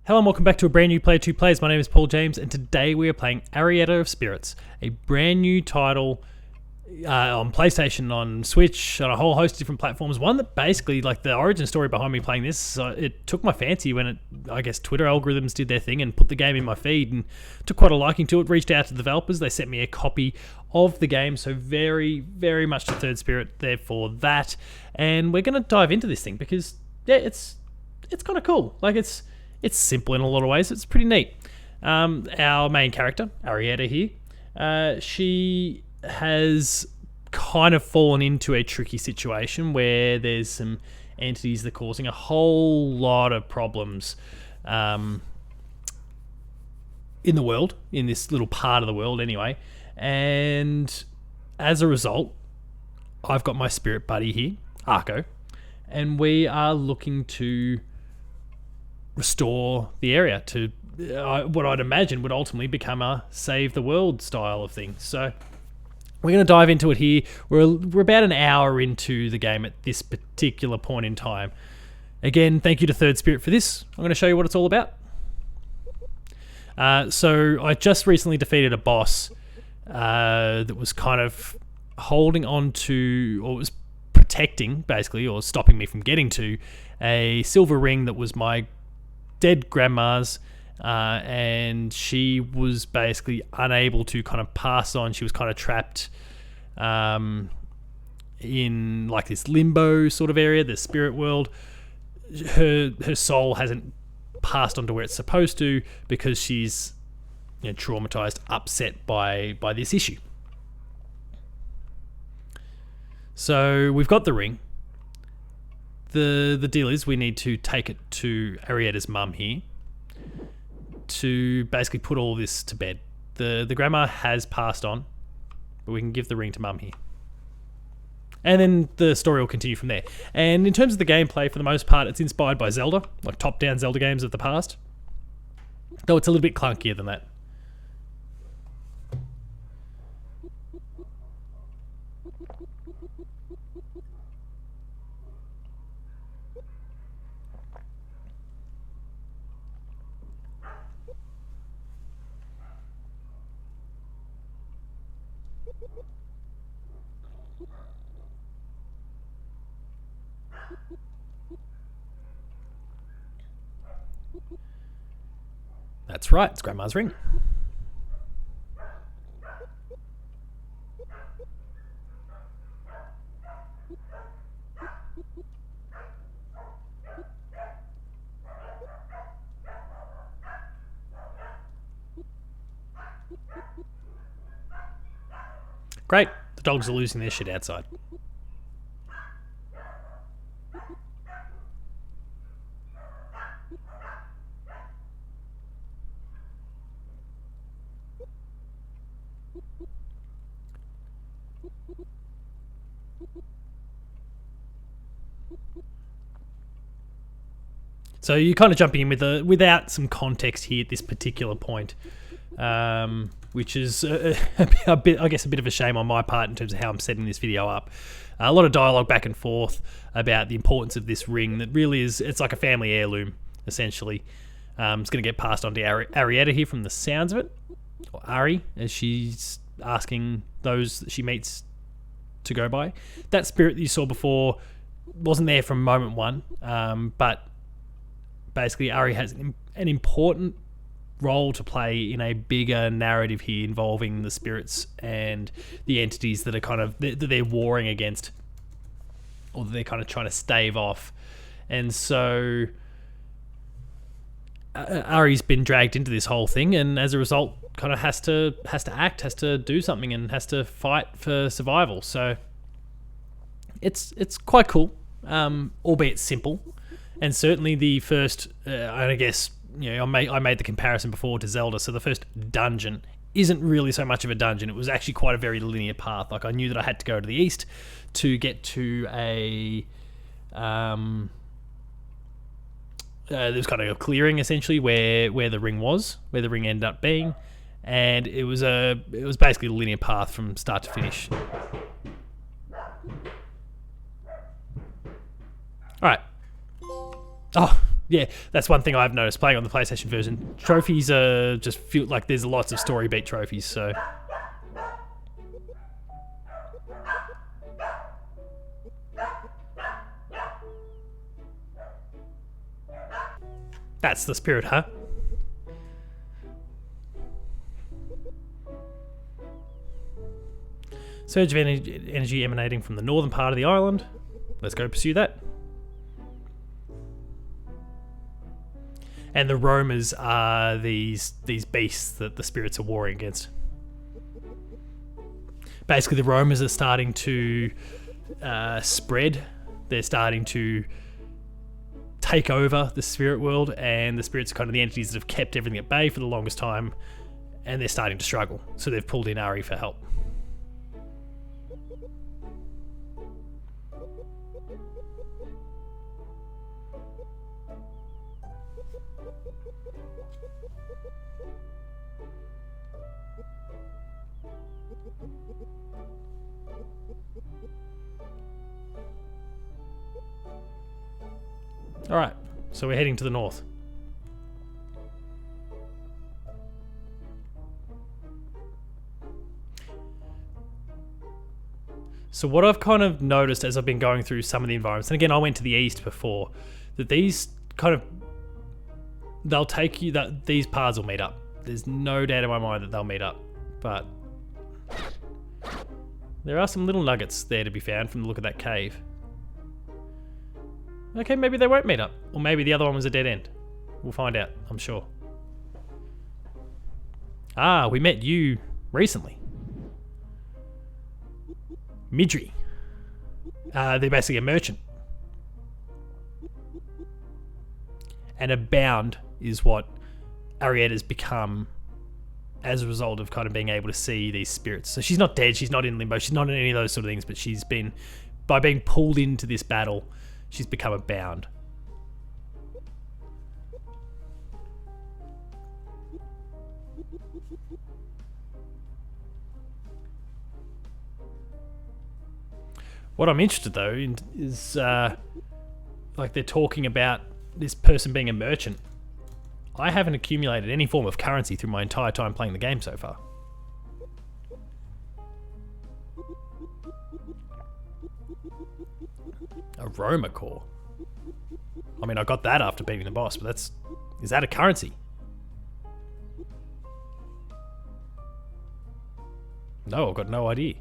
Hello and welcome back to a brand new Player 2 Plays. My name is Paul James and today we are playing Arietta of Spirits, a brand new title on PlayStation, on Switch, on a whole host of different platforms. One that basically, like the origin story behind me playing this, it took my fancy when I guess Twitter algorithms did their thing and put the game in my feed and took quite a liking to it. Reached out to the developers, they sent me a copy of the game, so very, very much the third spirit there for that. And we're going to dive into this thing because, yeah, it's kind of cool. Like it's simple in a lot of ways. It's pretty neat. Our main character, Arietta here, she has kind of fallen into a tricky situation where there's some entities that are causing a whole lot of problems in the world, in this little part of the world anyway. And as a result, I've got my spirit buddy here, Arco, and we are looking to restore the area to what I'd imagine would ultimately become a save the world style of thing. So we're going to dive into it here. We're about an hour into the game at this particular point in time. Again, thank you to Third Spirit for this. I'm going to show you what it's all about. So I just recently defeated a boss that was kind of holding on to, or was protecting basically, or stopping me from getting to a silver ring that was my dead grandma's, and she was basically unable to kind of pass on. She was kind of trapped in like this limbo sort of area, the spirit world. Her soul hasn't passed on to where it's supposed to because she's, you know, traumatized, upset by this issue. So we've got the ring. The deal is we need to take it to Arietta's mum here to basically put all this to bed. The grandma has passed on, but we can give the ring to mum here. And then the story will continue from there. And in terms of the gameplay, for the most part, it's inspired by Zelda, like top-down Zelda games of the past. Though it's a little bit clunkier than that. That's right, it's Grandma's ring. Great, the dogs are losing their shit outside. So you're kind of jumping in without some context here at this particular point, which is a bit, I guess, a bit of a shame on my part in terms of how I'm setting this video up. A lot of dialogue back and forth about the importance of this ring that really is, it's like a family heirloom, essentially. It's going to get passed on to Arietta here from the sounds of it, or Ari, as she's asking those that she meets to go by. That spirit that you saw before wasn't there from moment one, but basically Ari has an important role to play in a bigger narrative here involving the spirits and the entities that are kind of that they're warring against, or that they're kind of trying to stave off. And so Ari's been dragged into this whole thing, and as a result kind of has to act, has to do something, and has to fight for survival. So it's quite cool, albeit simple. And certainly the first, I guess, you know, I made the comparison before to Zelda. So the first dungeon isn't really so much of a dungeon. It was actually quite a very linear path. Like I knew that I had to go to the east to get to a, there was kind of a clearing essentially where the ring was, where the ring ended up being, and it was basically a linear path from start to finish. All right. Oh, Yeah, that's one thing I've noticed playing on the PlayStation version. Trophies just feel like there's lots of story beat trophies, so. That's the spirit, huh? Surge of energy emanating from the northern part of the island. Let's go pursue that. And the roamers are these beasts that the spirits are warring against. Basically, the roamers are starting to spread. They're starting to take over the spirit world, and the spirits are kind of the entities that have kept everything at bay for the longest time, and they're starting to struggle. So they've pulled in Ari for help. Alright, so we're heading to the north. So what I've kind of noticed as I've been going through some of the environments, and again I went to the east before, that these kind of, they'll take you, that these paths will meet up. There's no doubt in my mind that they'll meet up, but there are some little nuggets there to be found from the look of that cave. Okay, maybe they won't meet up. Or maybe the other one was a dead end. We'll find out, I'm sure. Ah, we met you recently. Midri. They're basically a merchant. And a bound is what Arietta's become as a result of kind of being able to see these spirits. So she's not dead, she's not in limbo, she's not in any of those sort of things, but she's been, by being pulled into this battle, she's become a bound. What I'm interested though in is like they're talking about this person being a merchant. I haven't accumulated any form of currency through my entire time playing the game so far. Aroma core. I mean, I got that after beating the boss, but is that a currency? No, I've got no idea.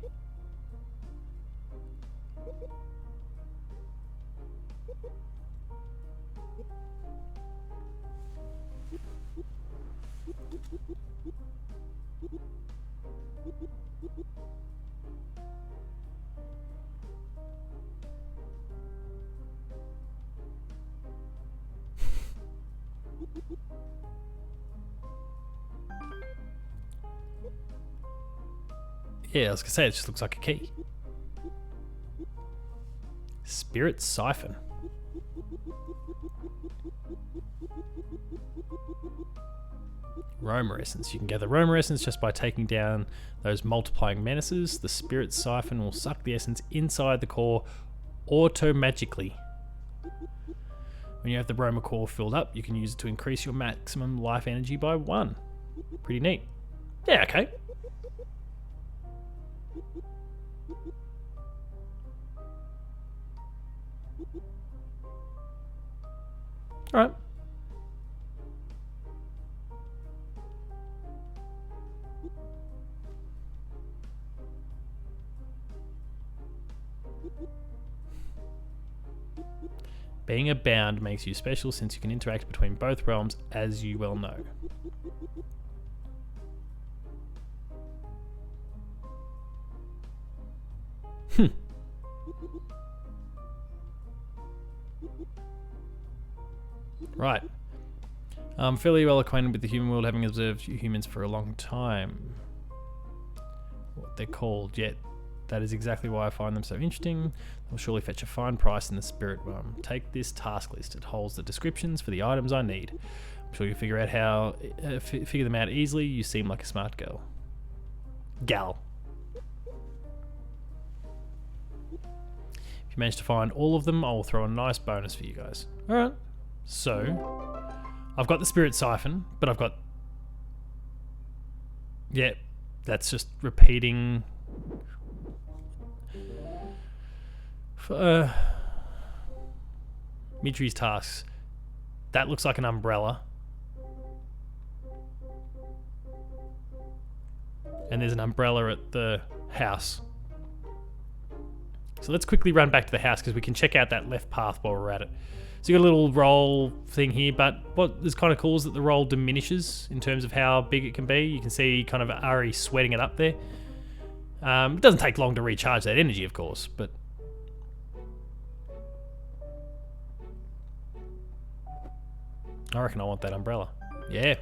Yeah, I was gonna say, it just looks like a key. Spirit Siphon. Roamer Essence. You can gather Roamer Essence just by taking down those multiplying menaces. The Spirit Siphon will suck the essence inside the core auto-magically. When you have the Roamer core filled up, you can use it to increase your maximum life energy by 1. Pretty neat. Yeah, okay. Alright. Being a bound makes you special since you can interact between both realms, as you well know. Right. I'm fairly well acquainted with the human world, having observed humans for a long time. What they're called, yet that is exactly why I find them so interesting. They'll surely fetch a fine price in the spirit realm. Take this task list. It holds the descriptions for the items I need. I'm sure you'll figure out how figure them out easily. You seem like a smart girl. Gal. If you manage to find all of them, I'll throw a nice bonus for you guys. Alright. So, I've got the spirit siphon, but I've got... Yeah, that's just repeating... Midri's tasks. That looks like an umbrella. And there's an umbrella at the house. So let's quickly run back to the house because we can check out that left path while we're at it. So you got a little roll thing here, but what is kind of cool is that the roll diminishes in terms of how big it can be. You can see kind of Ari sweating it up there. It doesn't take long to recharge that energy, of course, but... I reckon I want that umbrella. Yeah.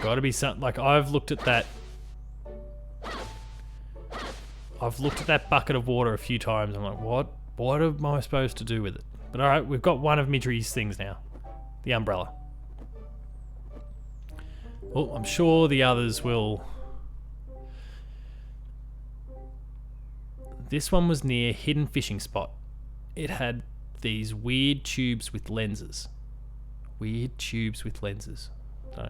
Got to be something like I've looked at that bucket of water a few times. I'm like, what am I supposed to do with it? But all right, we've got one of Midri's things now, the umbrella. Well, I'm sure the others will. This one was near a hidden fishing spot. It had these weird tubes with lenses. Weird tubes with lenses. So,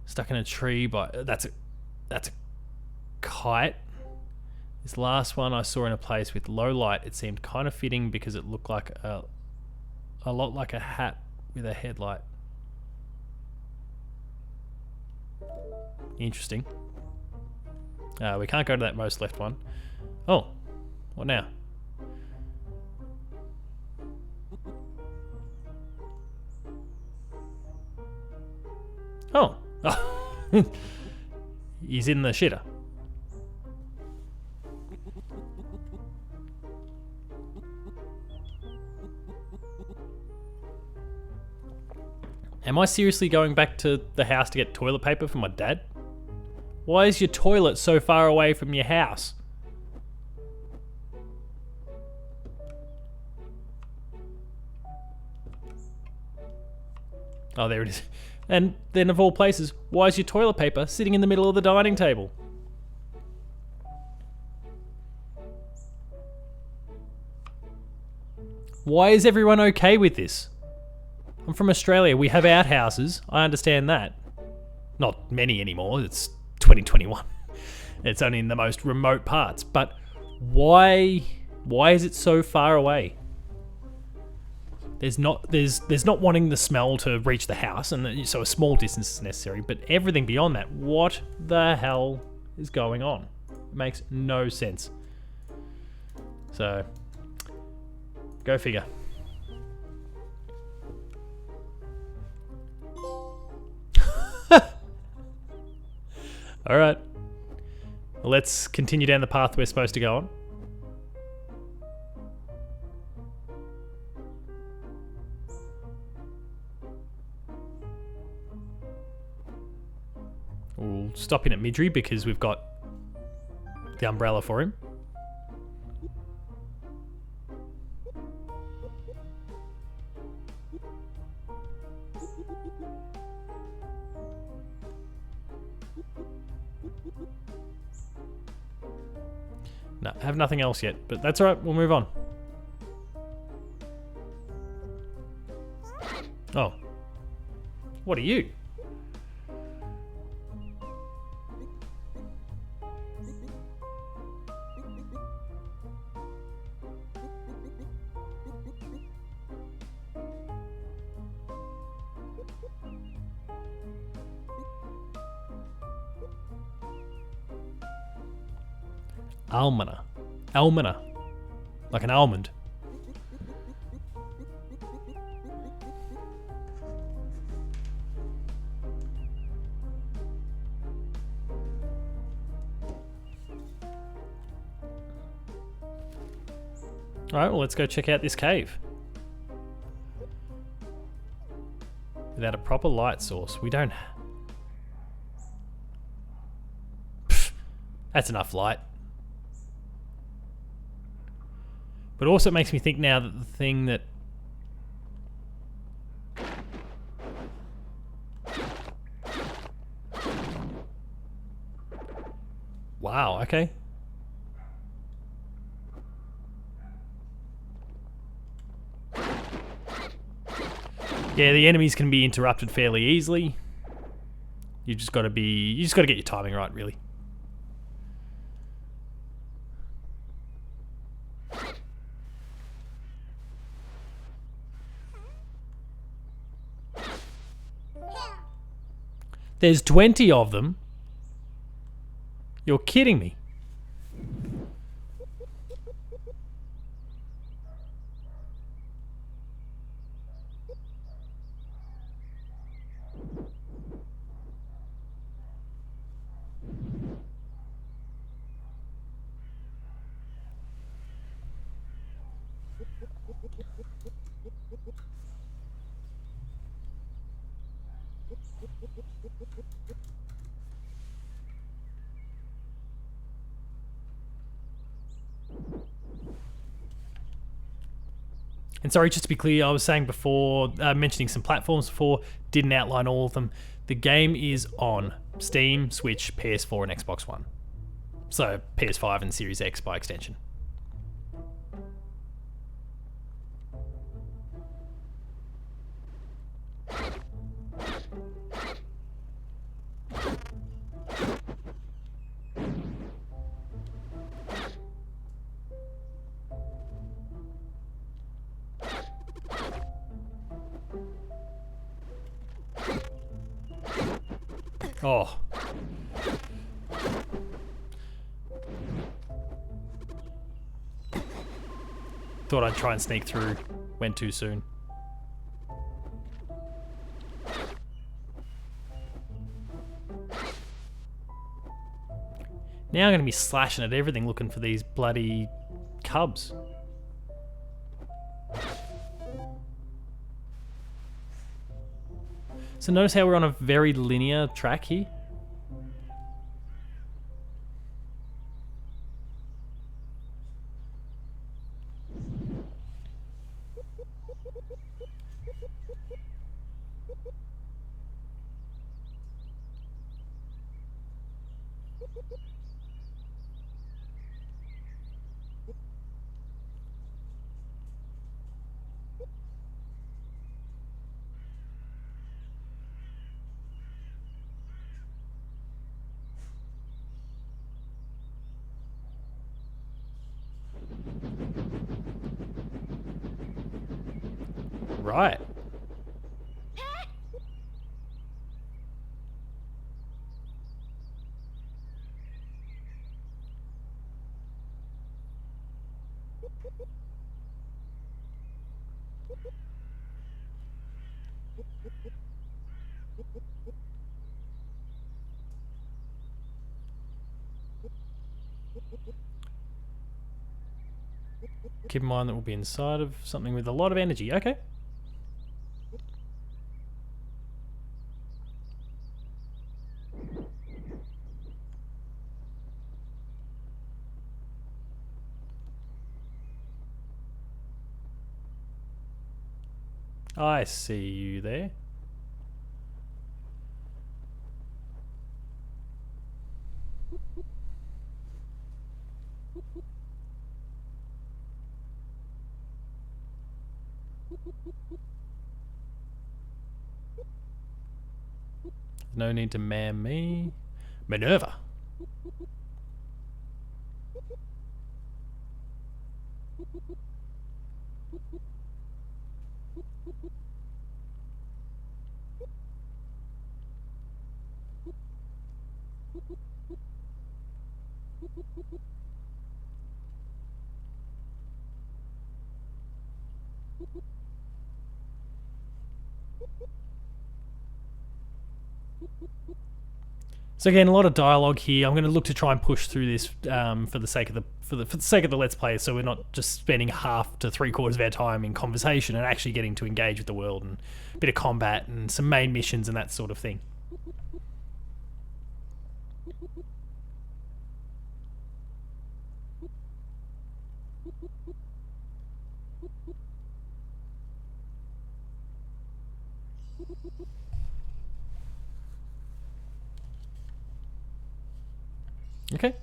stuck in a tree, but that's a kite. This last one I saw in a place with low light. It seemed kind of fitting because it looked like a lot like a hat with a headlight. Interesting. We can't go to that most left one. Oh, what now? Oh. He's in the shitter. Am I seriously going back to the house to get toilet paper for my dad? Why is your toilet so far away from your house? Oh, there it is. And then of all places, why is your toilet paper sitting in the middle of the dining table? Why is everyone okay with this? I'm from Australia. We have outhouses. I understand that. Not many anymore. It's 2021. It's only in the most remote parts. But why is it so far away? There's not wanting the smell to reach the house, and so a small distance is necessary. But everything beyond that, what the hell is going on? It makes no sense. So, go figure. All right. Well, let's continue down the path we're supposed to go on. We'll stop in at Midri because we've got the umbrella for him. No, have nothing else yet, but that's all right. We'll move on. Oh. What are you? Almana. Like an almond. Alright, well, let's go check out this cave. Without a proper light source, we don't... Pfft, that's enough light. But also it makes me think now that the thing that... Wow, okay. Yeah, the enemies can be interrupted fairly easily. You just got to get your timing right, really. There's 20 of them. You're kidding me. And sorry, just to be clear, I was saying before, mentioning some platforms before, didn't outline all of them. The game is on Steam, Switch, PS4, and Xbox One. So PS5 and Series X by extension. Oh. Thought I'd try and sneak through. Went too soon. Now I'm going to be slashing at everything looking for these bloody cubs. So notice how we're on a very linear track here? Right. Keep in mind that we'll be inside of something with a lot of energy. Okay. I see you there. No need to man me. Minerva. So again, a lot of dialogue here. I'm going to look to try and push through this for the sake of the let's play, so we're not just spending half to 3/4 of our time in conversation and actually getting to engage with the world and a bit of combat and some main missions and that sort of thing. Okay.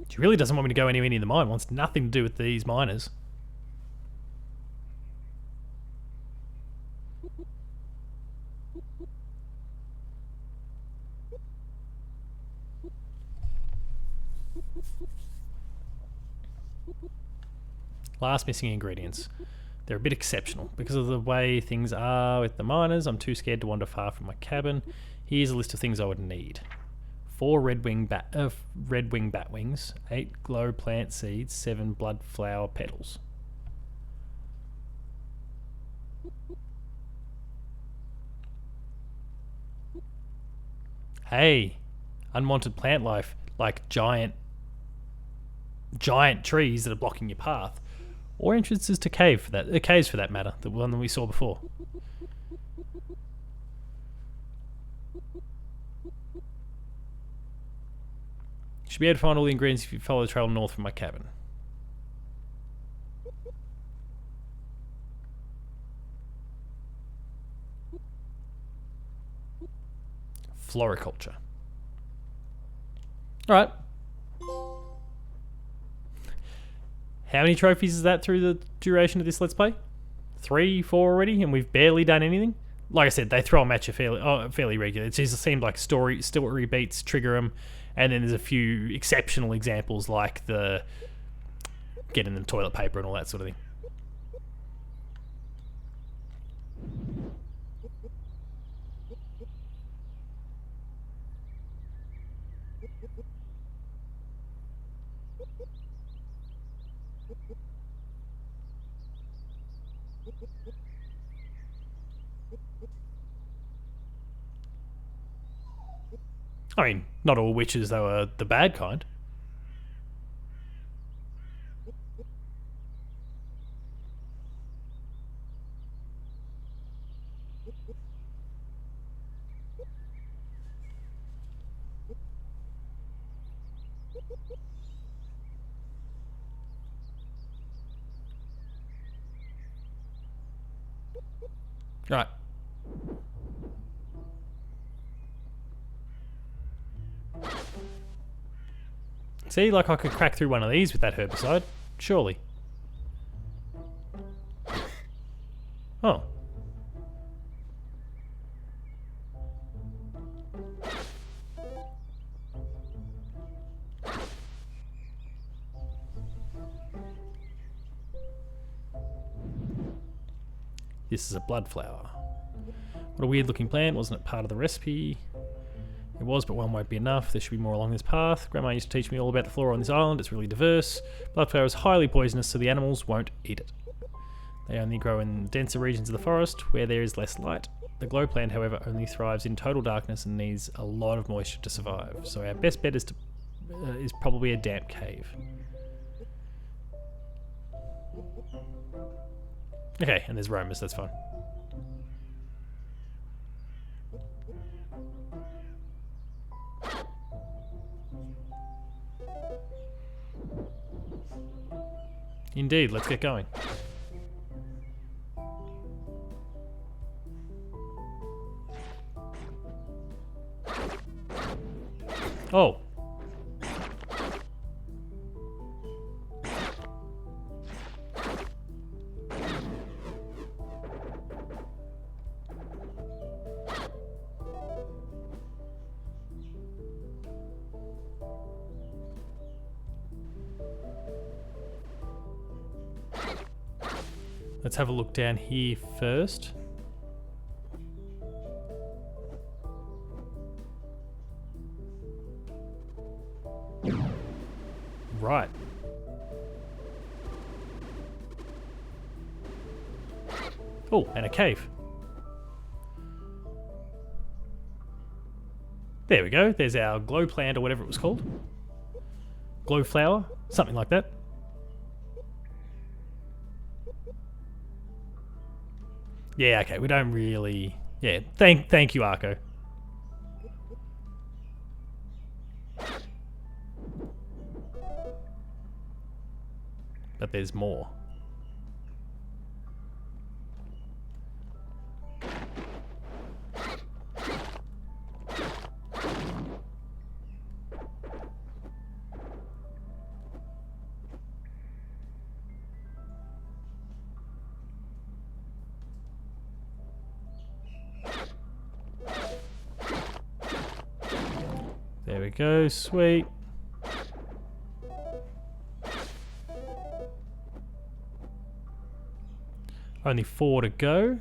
She really doesn't want me to go anywhere near the mine. Wants nothing to do with these miners. Last missing ingredients. They're a bit exceptional. Because of the way things are with the miners, I'm too scared to wander far from my cabin. Here's a list of things I would need. 4 red wing bat wings, 8 glow plant seeds, 7 blood flower petals. Hey, unwanted plant life, like giant trees that are blocking your path, or entrances to caves for that matter, the one that we saw before. Should be able to find all the ingredients if you follow the trail north from my cabin. Floriculture. Alright. How many trophies is that through the duration of this Let's Play? 3, 4 already, and we've barely done anything? Like I said, they throw them at you fairly regularly. It just seemed like story beats trigger them, and then there's a few exceptional examples like the getting the toilet paper and all that sort of thing. I mean, not all witches, though, are the bad kind. Right. See, like I could crack through one of these with that herbicide. Surely. Oh. This is a blood flower. What a weird looking plant. Wasn't it part of the recipe? It was, but one won't be enough. There should be more along this path. Grandma used to teach me all about the flora on this island. It's really diverse. Bloodflower is highly poisonous, so the animals won't eat it. They only grow in denser regions of the forest, where there is less light. The glow plant, however, only thrives in total darkness and needs a lot of moisture to survive. So our best bet is probably a damp cave. Okay, and there's roamers, that's fine. Indeed, let's get going. Oh. Let's have a look down here first. Right. Oh, and a cave. There we go. There's our glow plant or whatever it was called. Glow flower, something like that. Yeah, okay, we don't really... Yeah, thank you, Arco. But there's more. There we go, sweet. Only 4 to go.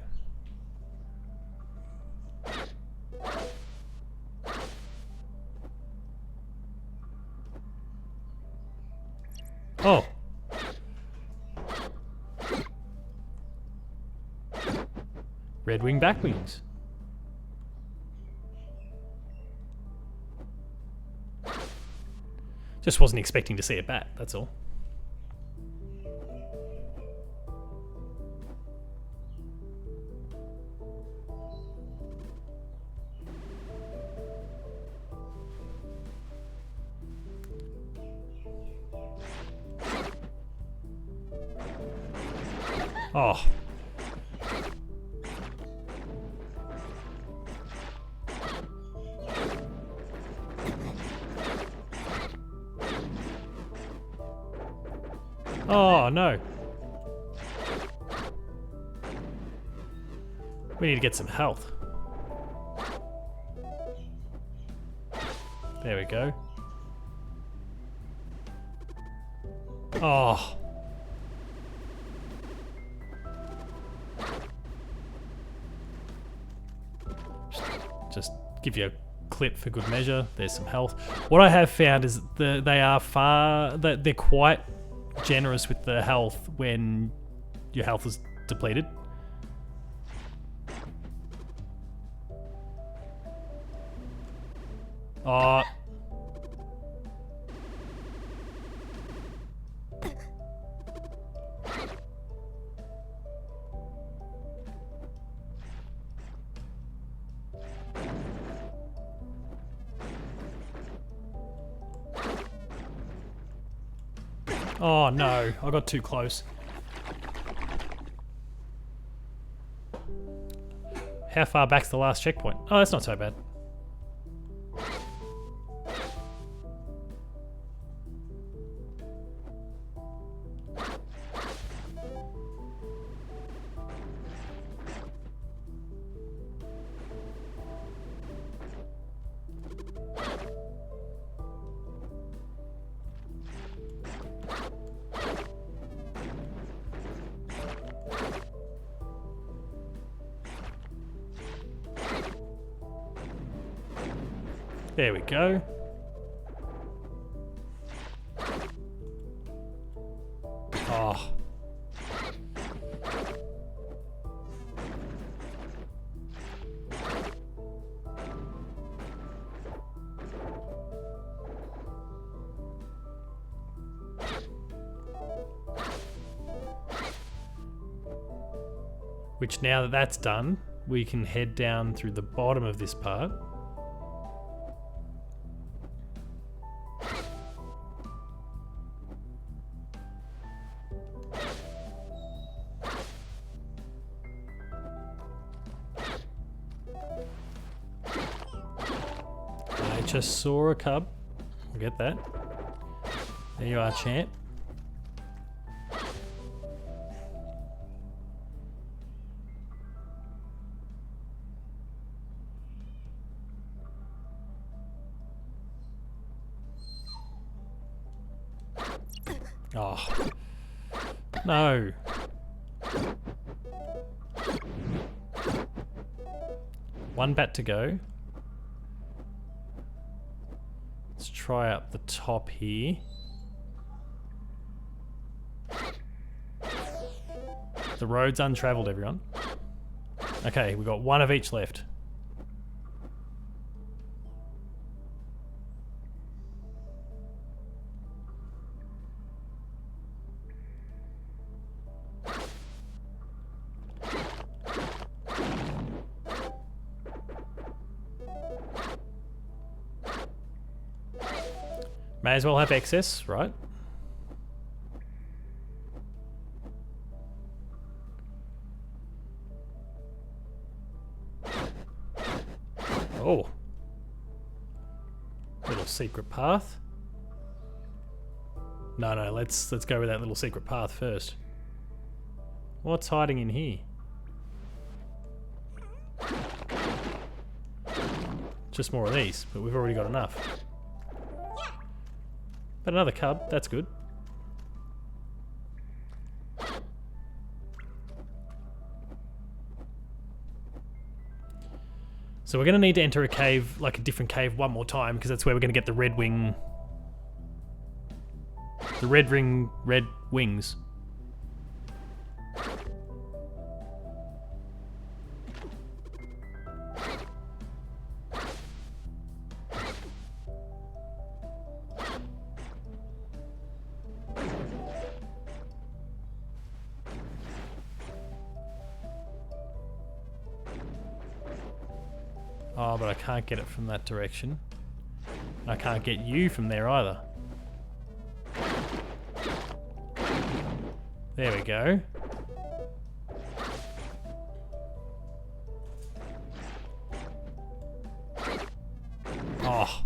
Oh. Red wing, back wings. Just wasn't expecting to see it back, that's all. Oh. Oh, no. We need to get some health. There we go. Oh. Just give you a clip for good measure. There's some health. What I have found is that they're quite generous with the health when your health is depleted. Oh. Oh no, I got too close. How far back's the last checkpoint? Oh, that's not so bad. There we go. Oh. Which, now that that's done, we can head down through the bottom of this part. I just saw a cub. We'll get that. There you are, champ. Oh. No. One bat to go. Let's try up the top here. The road's untravelled, everyone. Okay, we've got one of each left. May as well have excess, right? Oh. Little secret path. No, let's go with that little secret path first. What's hiding in here? Just more of these, but we've already got enough. But another cub, that's good. So we're going to need to enter a cave, like a different cave, one more time, because that's where we're going to get the red wing. The red wings. Oh, but I can't get it from that direction. I can't get you from there either. There we go. Oh.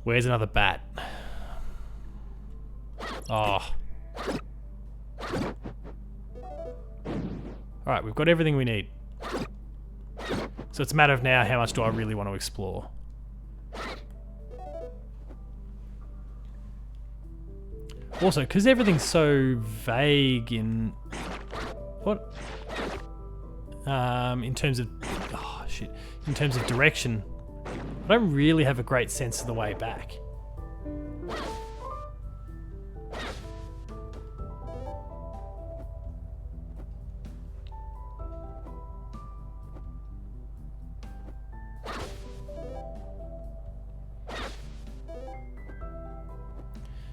Where's another bat? Oh. Alright, we've got everything we need. So it's a matter of now, how much do I really want to explore? Also, because everything's so vague in... What? In terms of... Oh, shit. In terms of direction, I don't really have a great sense of the way back.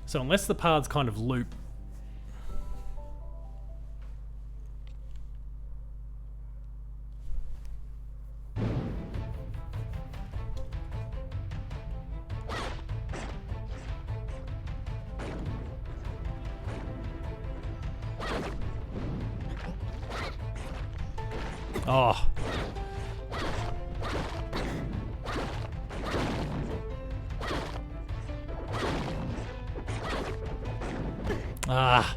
So unless the paths kind of loop. Oh. Ah.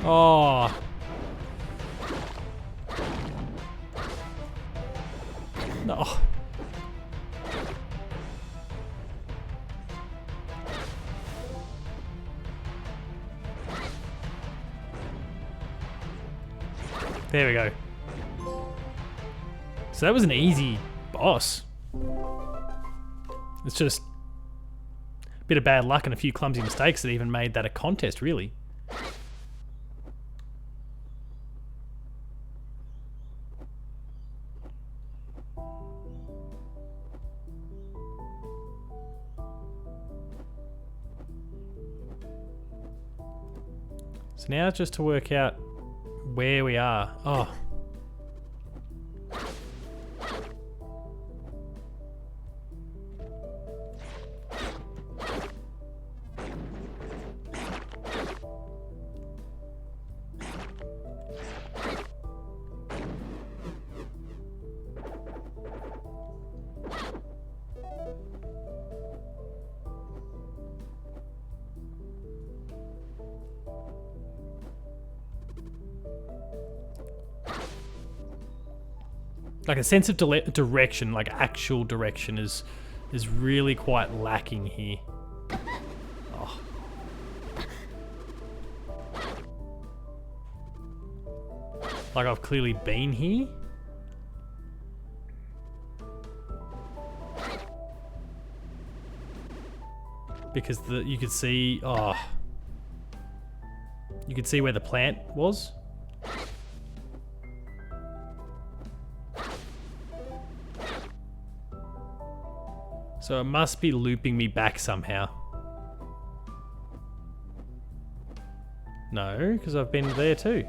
Oh. No. There we go. So that was an easy boss. It's just a bit of bad luck and a few clumsy mistakes that even made that a contest, really. So now it's just to work out where we are. Oh. Like a sense of direction, like actual direction, is really quite lacking here. Oh. Like I've clearly been here. Because you could see, oh. You could see where the plant was. So it must be looping me back somehow. No, because I've been there too.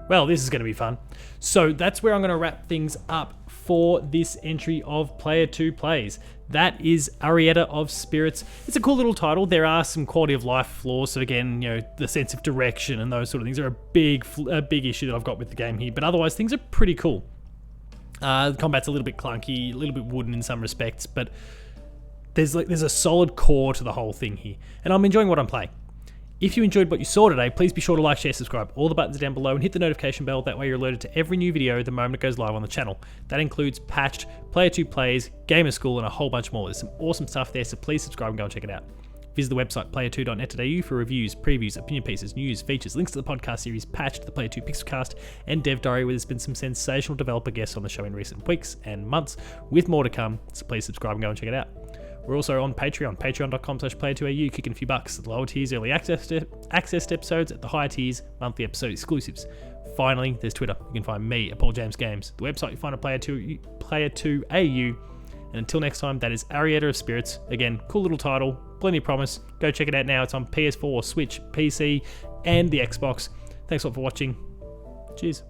Well, this is going to be fun. So that's where I'm going to wrap things up for this entry of Player 2 Plays. That is Arietta of Spirits. It's a cool little title. There are some quality of life flaws. So again, you know, the sense of direction and those sort of things are a big issue that I've got with the game here. But otherwise, things are pretty cool. The combat's a little bit clunky, a little bit wooden in some respects, but there's a solid core to the whole thing here. And I'm enjoying what I'm playing. If you enjoyed what you saw today, please be sure to like, share, subscribe. All the buttons are down below, and hit the notification bell. That way you're alerted to every new video the moment it goes live on the channel. That includes patched, Player 2 Plays, Gamer School, and a whole bunch more. There's some awesome stuff there, so please subscribe and go and check it out. Visit the website player2.net.au for reviews, previews, opinion pieces, news, features, links to the podcast series Patched, the Player 2 Pixelcast, and Dev Diary, where there's been some sensational developer guests on the show in recent weeks and months, with more to come, so please subscribe and go and check it out. We're also on Patreon, patreon.com/player2au, kicking a few bucks. At the lower tiers, early access to episodes. At the higher tiers, monthly episode exclusives. Finally, there's Twitter. You can find me at Paul James Games. The website you find at player2au. And until next time, that is Arietta of Spirits. Again, cool little title, plenty of promise. Go check it out now. It's on PS4, Switch, PC, and the Xbox. Thanks a lot for watching. Cheers.